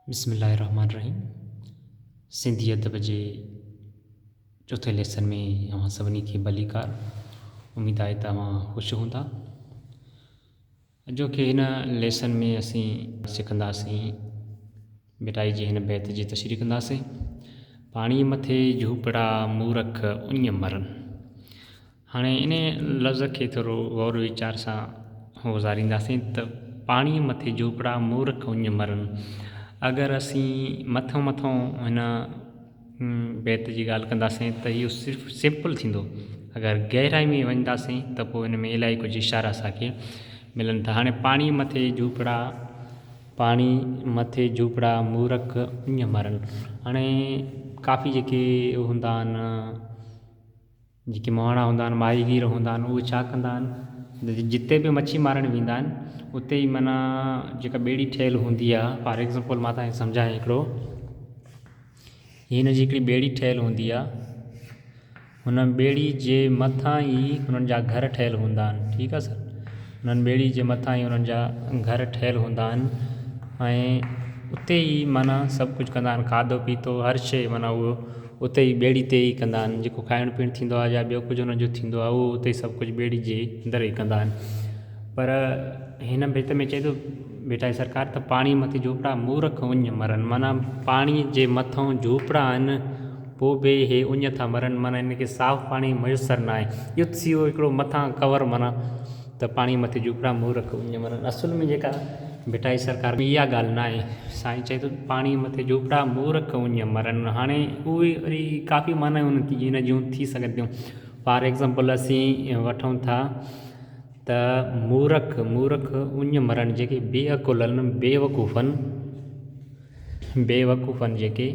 बिस्मिल्लाहिर्रहमानिर्रहीम। सिंधी अदब जे चौथे लेसन में अवां सभिनी खे भलीकार। उम्मीद आहे तव्हां ख़ुशि हूंदा। जो कि हिन लेसन में असीं सिखंदासीं मिटाई जी हिन बैत जी तशरीह कंदासीं। पाणीअ मथे झूपड़ा मूरख उञ मरन। हाणे इन लफ़्ज़ खे थोरो गौर वीचार सां गुज़ारींदासीं त पाणीअ मथे झूपड़ा मूरख उञ मरन। अगरि असीं मथों हिन बैत जी ॻाल्हि कंदासीं त इहो सिर्फ़ु सिंपल थींदो। अगरि गहराई में वञंदासीं त पोइ हिन में इलाही कुझु इशारा असांखे मिलनि था। हाणे पाणी मथे झूपड़ा मूरख उञ मरन। हाणे काफ़ी जेके हूंदा आहिनि, जेके मोहाणा हूंदा आहिनि, माहीगीर हूंदा आहिनि, उहे छा कंदा आहिनि, जिते बि मच्छी मारणु वेंदा आहिनि उते ई माना जेका ॿेड़ी ठहियल हूंदी आहे। फॉर एग्ज़ाम्पल मां तव्हांखे सम्झायां हिकिड़ो, हिन जी हिकिड़ी ॿेड़ी ठहियल हूंदी आहे, हुन ॿेड़ी जे मथां ई हुननि जा घर ठहियल हूंदा आहिनि। ठीकु आहे सर, हुननि ॿेड़ी जे मथां ई हुननि जा घर ठहियल हूंदा आहिनि ऐं उते ई माना सभु कुझु कंदा आहिनि, खाधो पीतो हर शइ माना उहो उते ई ॿेड़ी ते ई कंदा आहिनि। जेको खाइणु पीअणु थींदो आहे या ॿियो कुझु हुनजो थींदो आहे उहो उते ई सभु कुझु ॿेड़ी जे अंदरि ई कंदा आहिनि। पर हिन बैत में चए थो बेटा सरकार त पाणी मथे झूपड़ा मूरख उञ मरन। माना पाणीअ जे मथां झूपड़ा आहिनि पोइ बि इहे उञ था मरनि। माना इनखे साफ़ु पाणी मुयसरु न आहे। इहो थी वियो हिकिड़ो मथां कवर, माना त पाणी मथे झूपड़ा मूरख उञ मरन। असुल में जेका बेटा सरकार में इहा ॻाल्हि न आहे। साईं चए थो पाणी मथे झूपड़ा मूरख उञ मरन। हाणे उहे वरी काफ़ी माना हिन जूं थी सघनि थियूं। फॉर एग्ज़ाम्पल असीं वठूं था त मूरख उञ मरन, जेके बेअकुल आहिनि, बेवकूफ़नि जेके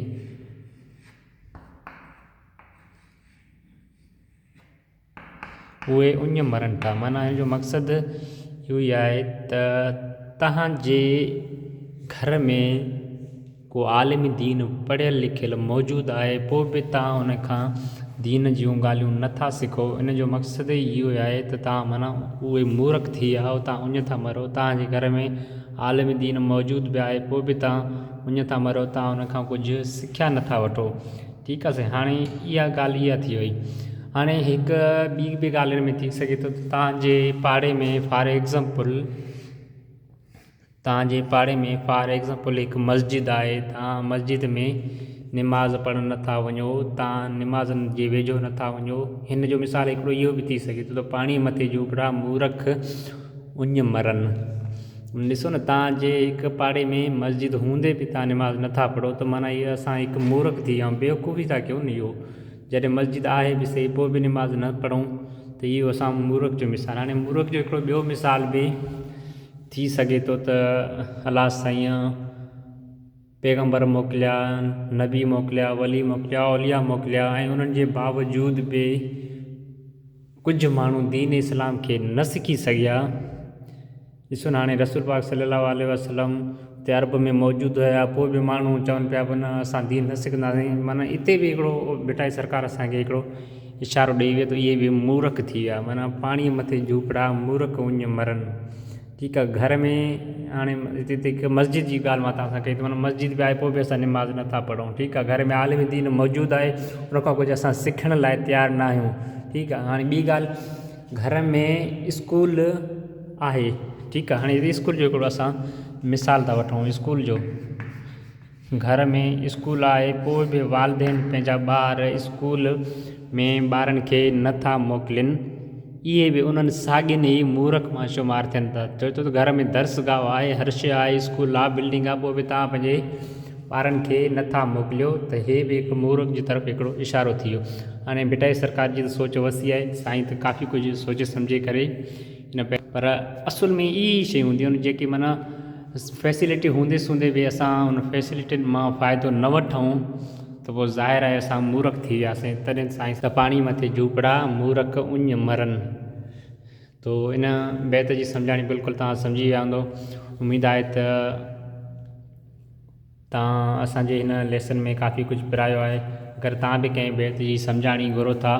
उहे उञ मरनि था। माना हिन जो मक़सदु इहो ई आहे त तव्हांजे घर में को आलिम दीन पढ़ियल लिखियल मौजूदु आहे पोइ बि तव्हां उन खां दीन जूं ॻाल्हियूं नथा सिखो। इन जो मक़सदु ई इहो आहे त तव्हां माना उहे मूरख थी विया आहियो, तव्हां उञ था मरो। तव्हांजे घर में आलिम दीन मौजूदु बि आहे पोइ बि तव्हां उञ था मरो, तव्हां उन खां कुझु सिखिया नथा वठो। ठीकु आहे साईं। हाणे इहा ॻाल्हि इहा थी वई। हाणे हिकु ॿी बि ॻाल्हि हिन में थी सघे थो, तव्हांजे पाड़े में फॉर एग्ज़ाम्पल हिकु मस्जिद आहे, तव्हां मस्जिद में निमाज़ पढ़णु नथा वञो, तव्हां निमाज़नि जे वेझो नथा वञो। हिन जो मिसाल हिकिड़ो इहो बि थी सघे थो त पाणी मथे झूपड़ा मूरख उञ मरन। ॾिसो न, तव्हांजे हिकु पाड़े में मस्जिद हूंदे बि तव्हां निमाज़ नथा पढ़ो त माना इहा असां हिकु मूरख थी विया आहियूं, बेवकूफ़ी था कयूं न। इहो जॾहिं मस्जिद आहे बि सही पोइ बि निमाज़ न पढ़ूं त इहो असां मूरख जो मिसाल। हाणे मूरख जो हिकिड़ो ॿियो मिसाल बि थी सघे थो त अलाह साईं पैगम्बर मोकिलिया, नबी मोकिलिया, वली मोकिलिया, औलिया मोकिलिया ऐं उन्हनि जे बावजूद बि कुझु माण्हू दीन इस्लाम खे न सिखी सघिया। ॾिसो न, हाणे रसूल पाक सल्लल्लाहु अलैहि वसल्लम ते अरब में मौजूदु हुया पोइ बि माण्हू चवनि पिया न असां दीन न सिखंदासीं। माना हिते बि हिकिड़ो बेटा सरकार असांखे हिकिड़ो इशारो ॾेई वियो त इहे बि मूरख थी विया। माना पाणीअ मथे झूपड़ा मूरख उञ मरन। ठीकु आहे। घर में हाणे हिते हिकु मस्जिद जी ॻाल्हि मां तव्हां सां कई त माना मस्जिद बि आहे पोइ बि असां निमाज़ नथा पढ़ूं। ठीकु आहे। घर में आलिम दीन मौजूदु आहे, उन खां कुझु असां सिखण लाइ तयारु न आहियूं। ठीकु आहे। हाणे ॿी ॻाल्हि, घर में स्कूल आहे। ठीकु आहे। हाणे स्कूल जो हिकिड़ो असां मिसाल था वठूं। स्कूल जो, घर में स्कूल आहे पोइ बि वालिदेन पंहिंजा ॿार स्कूल में ॿारनि खे नथा मोकिलीनि, इहे बि उन्हनि साॻियुनि ई मूरख मां शुमार थियनि था। चओ त घर में दर्सगाह आहे, हर शइ आहे, स्कूल आहे, बिल्डिंग आहे, पोइ बि तव्हां पंहिंजे ॿारनि खे नथा मोकिलियो त हे बि हिकु मूरख जी तरफ़ हिकिड़ो इशारो थी वियो। हाणे बेटा सरकार जी त सोच वसी आहे, साईं त काफ़ी कुझु सोचे सम्झे करे हिन पर असुल में इहे शयूं हूंदियूं आहिनि जेके माना फैसिलिटी हूंदे बि असां उन फैसिलिटियुनि मां फ़ाइदो न वठूं त पोइ ज़ाहिर आहे असां मूरख थी वियासीं। तॾहिं साईं त पाणी मथे झूपड़ा मूरख उञ मरन। तो इन बैत जी सम्झाणी बिल्कुलु तव्हां सम्झी विया हूंदो। उमेदु आहे त तव्हां असांजे हिन लेसन में काफ़ी कुझु पिरायो आहे। अगरि तव्हां बि कंहिं बैत जी सम्झाणी घुरो था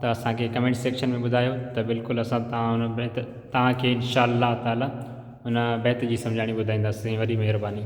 त असांखे कमेंट सेक्शन में ॿुधायो त बिल्कुलु असां तव्हांखे इंशा अल्लाह ताला हुन बैत जी सम्झाणी ॿुधाईंदासीं। वॾी महिरबानी।